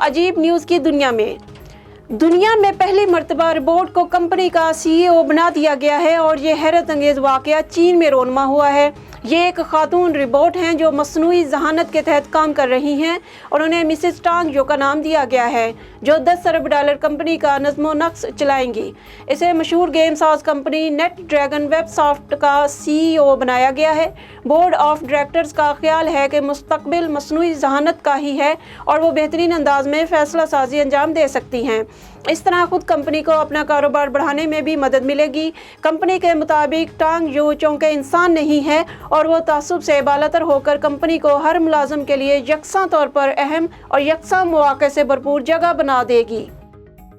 अजीब न्यूज़ की दुनिया में पहली मर्तबा रोबोट को कंपनी का CEO बना दिया गया है और ये हैरत अंगेज़ वाक़या चीन में रोनमा हुआ है। ये एक खातून रोबोट हैं जो मसनूई ज़हानत के तहत काम कर रही हैं और उन्हें मिसेस टांग जो का नाम दिया गया है, जो 10 अरब डॉलर कंपनी का नज़्मो नक्श चलाएंगी। इसे मशहूर गेम साज कंपनी नेट ड्रैगन वेबसॉफ्ट का CEO बनाया गया है। बोर्ड ऑफ डायरेक्टर्स का ख्याल है कि मुस्तकबिल मसनूई ज़हानत का ही है और वो बेहतरीन अंदाज में फ़ैसला साजी अंजाम दे सकती हैं। इस तरह खुद कंपनी को अपना कारोबार बढ़ाने में भी मदद मिलेगी। कंपनी के मुताबिक टांग यू चूँकि इंसान नहीं है और वो तासुब से बालातर होकर कंपनी को हर मुलाजिम के लिए यकसा तौर पर अहम और यकसा मौके से भरपूर जगह बना देगी।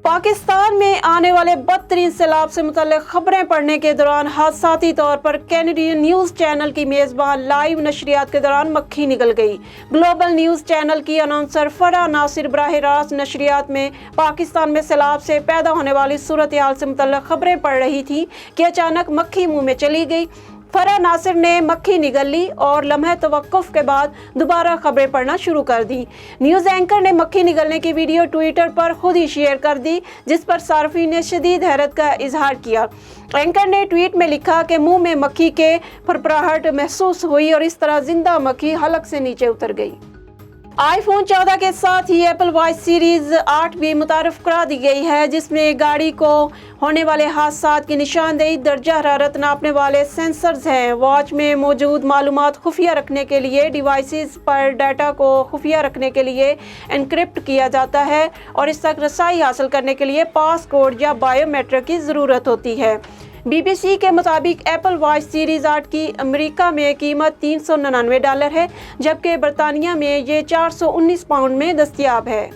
पाकिस्तान में आने वाले बदतरीन सैलाब से मुतल्लिक खबरें पढ़ने के दौरान हादसाती तौर पर कैनेडियन न्यूज़ चैनल की मेज़बान लाइव नशरियात के दौरान मक्खी निकल गई। ग्लोबल न्यूज़ चैनल की अनाउंसर फरह नासिर बराह रास्त नशरियात में पाकिस्तान में सैलाब से पैदा होने वाली सूरत हाल से मुतल्लिक खबरें पढ़ रही थी कि अचानक मक्खी मुंह में चली गई। फरह नासिर ने मक्खी निगल ली और लम्हे तवक्कुफ के बाद दोबारा खबरें पढ़ना शुरू कर दी। न्यूज़ एंकर ने मक्खी निगलने की वीडियो ट्विटर पर खुद ही शेयर कर दी, जिस पर सार्फिन ने शदीद हैरत का इजहार किया। एंकर ने ट्वीट में लिखा कि मुंह में मक्खी के फरफराहट महसूस हुई और इस तरह जिंदा मक्खी हलक से नीचे उतर गई। आईफोन 14 के साथ ही एप्पल वॉच सीरीज 8 भी मुतारफ करा दी गई है, जिसमें गाड़ी को होने वाले हादसात की निशानदेही, दर्जा हरारत नापने वाले सेंसर्स हैं। वॉच में मौजूद मालूमात खुफिया रखने के लिए डिवाइसेस पर डाटा को खुफिया रखने के लिए एनक्रिप्ट किया जाता है और इस तक रसाई हासिल करने के लिए पास कोड या बायोमेट्रिक की ज़रूरत होती है। BBC के मुताबिक एप्पल वॉच सीरीज 8 की अमेरिका में कीमत $399 है, जबकि बरतानिया में ये $419 में दस्तयाब है।